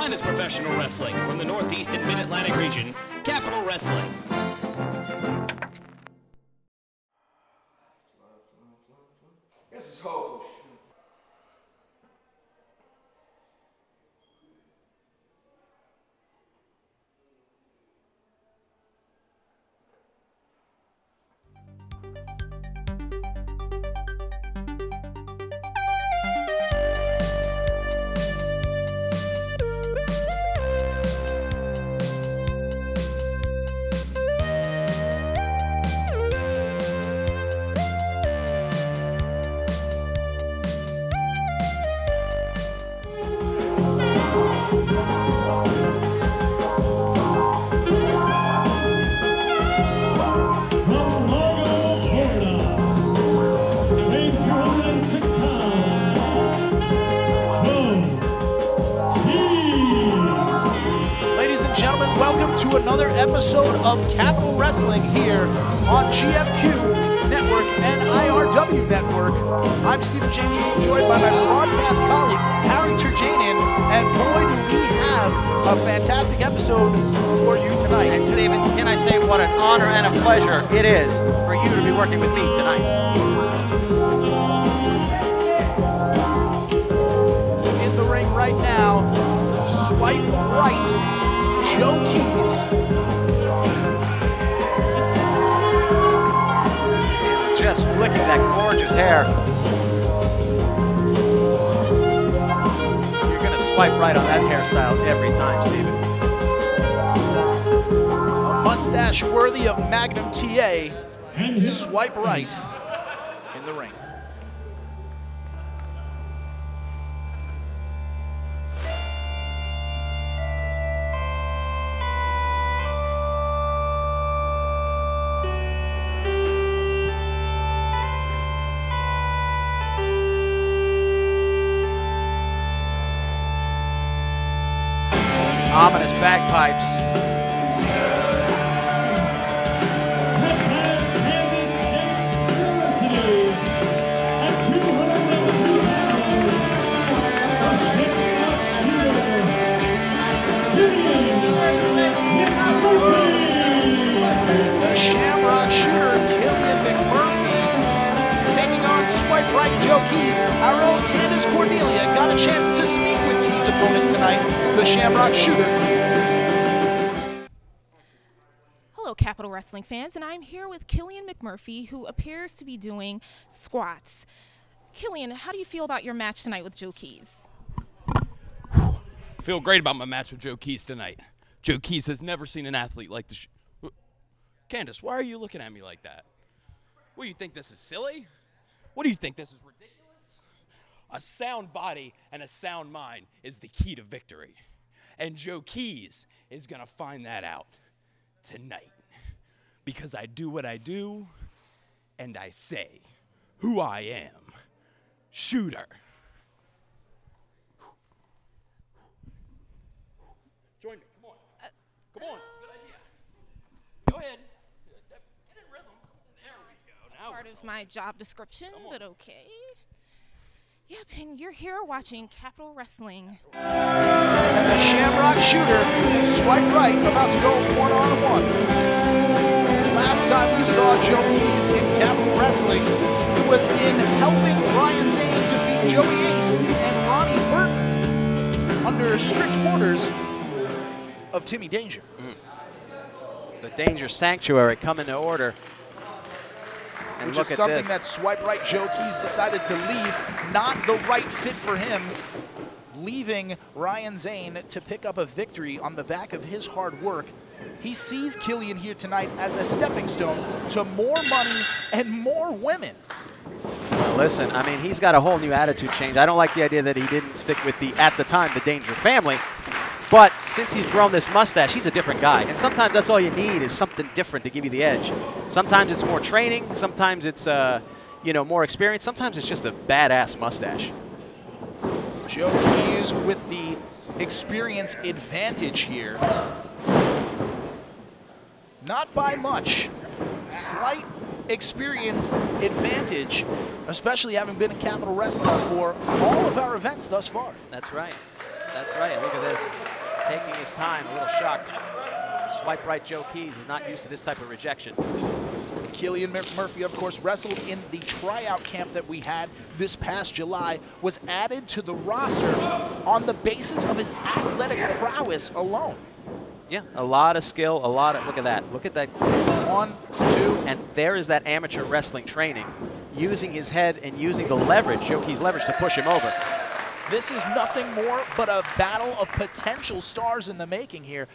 finest professional wrestling from the Northeast and Mid-Atlantic region, Capital Wrestling. This is Hope. To another episode of Capital Wrestling here on GFQ Network and IRW Network. I'm Stephen James, joined by my broadcast colleague, Harry Turjanin, and boy, do we have a fantastic episode for you tonight. And Stephen, can I say what an honor and a pleasure it is for you to be working with me tonight. In the ring right now, swipe right, Joe Keys. Just flicking that gorgeous hair. You're going to swipe right on that hairstyle every time, Stephen. A mustache worthy of Magnum TA. Swipe right in the ring. Ominous bagpipes. The Shamrock shooter, Killian McMurphy, taking on swipe right Joe Keys. Our own Candace Cordelia got a chance to speak with Keys' opponent tonight, the Shamrock shooter. Hello, Capital Wrestling fans, and I'm here with Killian McMurphy, who appears to be doing squats. Killian, how do you feel about your match tonight with Joe Keys? I feel great about my match with Joe Keys tonight. Joe Keys has never seen an athlete like the Candace, why are you looking at me like that? What, do you think this is silly? What, do you think this is ridiculous? A sound body and a sound mind is the key to victory. And Joe Keys is going to find that out tonight. Because I do what I do, and I say who I am. Shooter. Join me, come on. Come on, good idea. Go ahead. Get in rhythm. There we go. Now Part of my job description, but okay. Yep, and you're here watching Capital Wrestling. And the Shamrock shooter, swipe right, about to go one-on-one. Last time we saw Joe Keys in Capital Wrestling, it was in helping Ryan Zane defeat Joey Ace and Ronnie Burton under strict orders of Timmy Danger. The Danger Sanctuary coming to order. And which look is at something this. that swipe right Joe Keys decided to leave. Not the right fit for him, leaving Ryan Zane to pick up a victory on the back of his hard work. He sees Killian here tonight as a stepping stone to more money and more women. Well, listen, I mean, he's got a whole new attitude change. I don't like the idea that he didn't stick with the, at the time, the Danger family. But since he's grown this mustache, he's a different guy. And sometimes that's all you need is something different to give you the edge. Sometimes it's more training. Sometimes it's, you know, more experience. Sometimes it's just a badass mustache. Joe Keys with the experience advantage here. Not by much. Slight experience advantage, especially having been in Capital Wrestling for all of our events thus far. That's right. That's right. Look at this. Taking his time, a little shocked. Swipe right Joe Keys is not used to this type of rejection. Killian McMurphy, of course, wrestled in the tryout camp that we had this past July, was added to the roster on the basis of his athletic prowess alone. Yeah, a lot of skill, a lot of, look at that. Look at that. 1, 2. And there is that amateur wrestling training, using his head and using the leverage, Joe Keys' leverage, to push him over. This is nothing more but a battle of potential stars in the making here.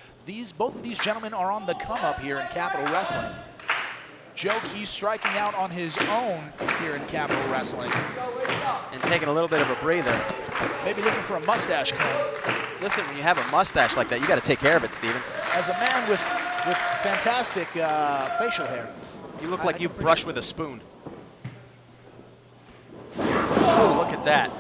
Both of these gentlemen are on the come up here in Capital Wrestling. Joe Keys striking out on his own here in Capital Wrestling. And taking a little bit of a breather. Maybe looking for a mustache comb. Listen, when you have a mustache like that, you got to take care of it, Steven. As a man with fantastic facial hair. You look like you brush with a spoon. Oh, look at that.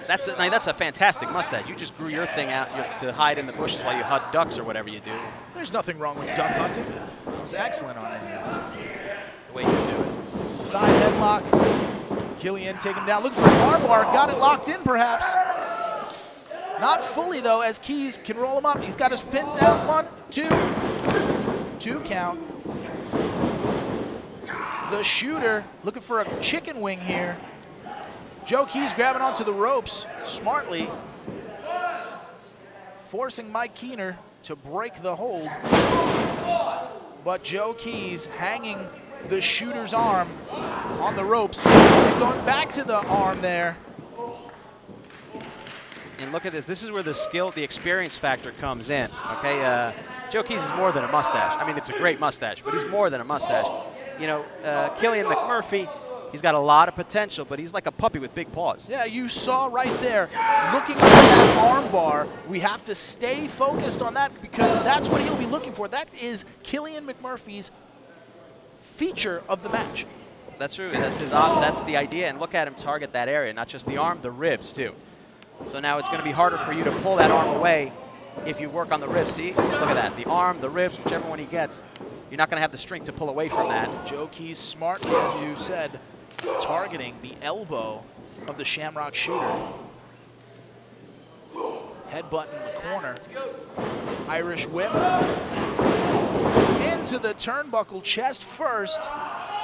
That's a fantastic mustache. You just grew your thing out to hide in the bushes while you hunt ducks or whatever you do. There's nothing wrong with duck hunting. It was excellent on it, yes. The way you do it. Side headlock. Killian taken down. Looking for an armbar. Got it locked in, perhaps. Not fully, though, as Keys can roll him up. He's got his pin down. 1, 2. 2 count. The shooter looking for a chicken wing here. Joe Keys grabbing onto the ropes smartly, forcing Mike Keener to break the hold. But Joe Keys hanging the shooter's arm on the ropes and going back to the arm there. And look at this. This is where the skill, the experience factor comes in. Okay, Joe Keys is more than a mustache. I mean, it's a great mustache, but he's more than a mustache. You know, Killian McMurphy, he's got a lot of potential, but he's like a puppy with big paws. Yeah, you saw right there, looking for that arm bar. We have to stay focused on that because that's what he'll be looking for. That is Killian McMurphy's feature of the match. That's true. That's the idea. And look at him target that area, not just the arm, the ribs too. So now it's going to be harder for you to pull that arm away if you work on the ribs. See, look at that. The arm, the ribs, whichever one he gets, you're not going to have the strength to pull away from that. Joe Keys smartly, as you said, targeting the elbow of the Shamrock shooter. Headbutt in the corner. Irish whip. Into the turnbuckle, chest first,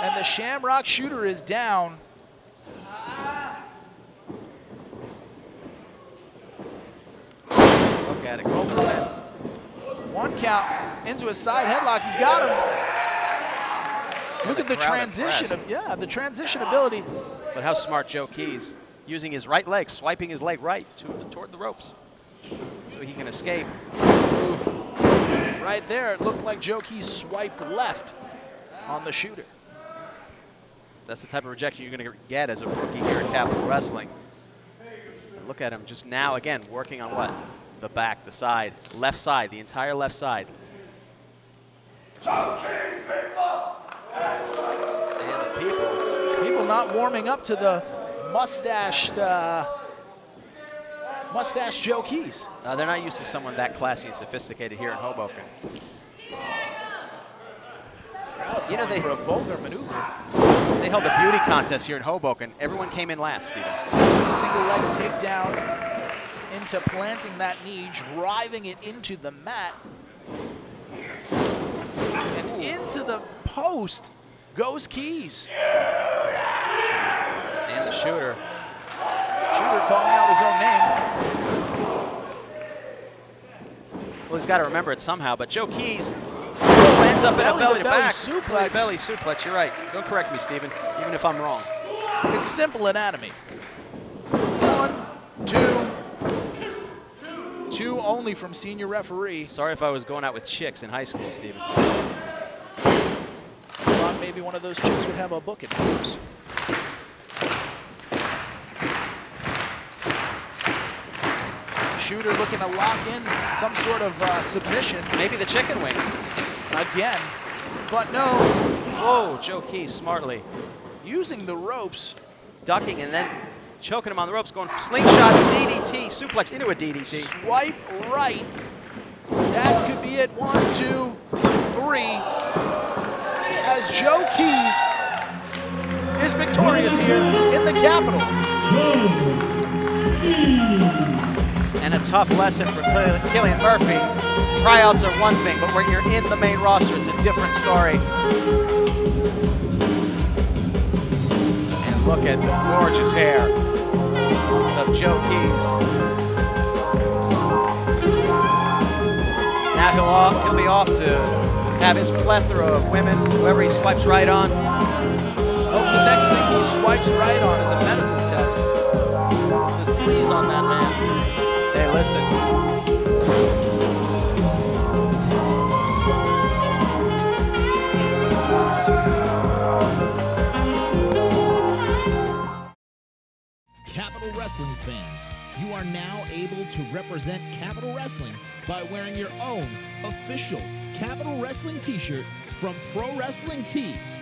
and the Shamrock shooter is down. Look at it. Go through that. 1 count into a side headlock. He's got him. Look at the transition. The transition ability. But how smart Joe Keys, using his right leg, swiping his leg right toward the ropes so he can escape. Ooh. Right there, it looked like Joe Keys swiped left on the shooter. That's the type of rejection you're going to get as a rookie here in Capital Wrestling. Look at him just now, again, working on what? The back, the side, left side, the entire left side. And the people not warming up to the mustached Joe Keys. They're not used to someone that classy and sophisticated here in Hoboken. You know, for a vulgar maneuver. They held a beauty contest here in Hoboken. Everyone came in last, Steven. Single leg takedown into planting that knee, driving it into the mat. And into the post goes Keys. And the shooter. Shooter calling out his own name. Well, he's got to remember it somehow, but Joe Keys ends up in a belly-to-back. Suplex. Belly suplex, you're right. Don't correct me, Steven, even if I'm wrong. It's simple anatomy. 1, 2. 2 only from senior referee. Sorry if I was going out with chicks in high school, Steven. Thought maybe one of those chicks would have a book in hers. Shooter looking to lock in some sort of submission. Maybe the chicken wing. Again, but no. Whoa, Joe Keys smartly. Using the ropes. Ducking and then choking him on the ropes, going for slingshot, DDT, suplex into a DDT. Swipe right. That could be it. 1, 2, 3. As Joe Keys is victorious here in the Capitol. And a tough lesson for Killian Murphy. Tryouts are one thing, but when you're in the main roster, it's a different story. And look at the gorgeous hair of Joe Keys. Now he'll be off to have his plethora of women, whoever he swipes right on. Oh, the next thing he swipes right on is a medical test. There's the sleaze on that man. Hey, listen. Capital Wrestling fans, you are now able to represent Capital Wrestling by wearing your own official Capital Wrestling t-shirt from Pro Wrestling Tees.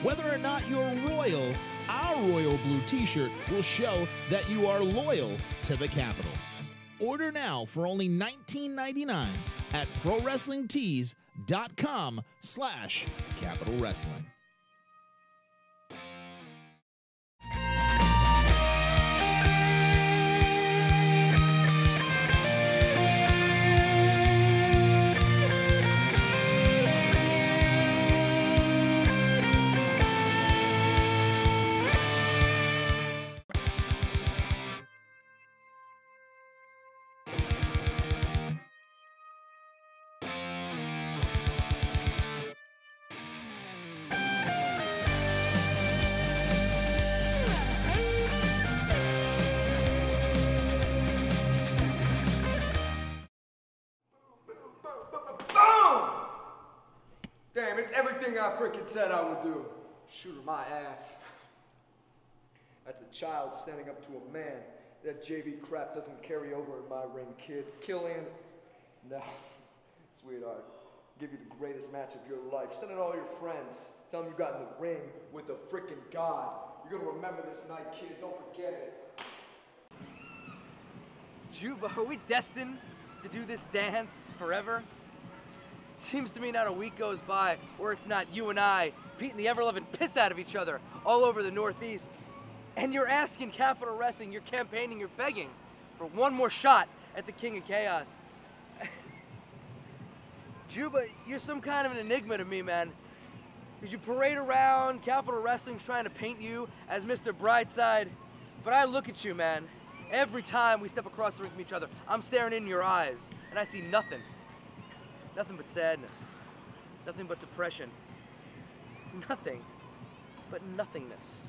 Whether or not you're royal, our royal blue t-shirt will show that you are loyal to the Capital. Order now for only $19.99 at ProWrestlingTees.com/Capital Wrestling. Damn, it's everything I freaking said I would do. Shooter my ass. That's a child standing up to a man. That JV crap doesn't carry over in my ring, kid. Killian, no. Sweetheart, give you the greatest match of your life. Send it all your friends. Tell them you got in the ring with a freaking god. You're gonna remember this night, kid. Don't forget it. Juba, are we destined to do this dance forever? Seems to me not a week goes by where it's not you and I beating the ever-loving piss out of each other all over the Northeast. And you're asking Capital Wrestling, you're campaigning, you're begging for one more shot at the King of Chaos. Juba, you're some kind of an enigma to me, man. Because you parade around, Capital Wrestling's trying to paint you as Mr. Brightside. But I look at you, man. Every time we step across the ring from each other, I'm staring in your eyes, and I see nothing. Nothing but sadness. Nothing but depression. Nothing but nothingness.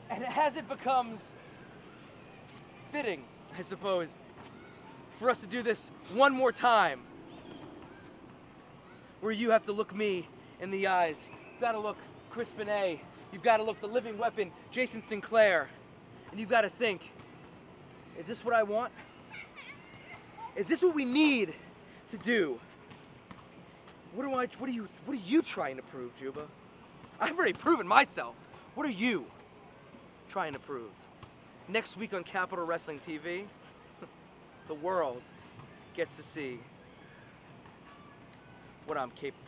And as it becomes fitting, I suppose, for us to do this one more time, where you have to look me in the eyes. You've got to look Chris Benet. You've got to look the living weapon, Jason Sinclair. And you've got to think, is this what I want? Is this what we need to do? What are you trying to prove, Juba? I've already proven myself. What are you trying to prove? Next week on Capital Wrestling TV, the world gets to see what I'm capable of.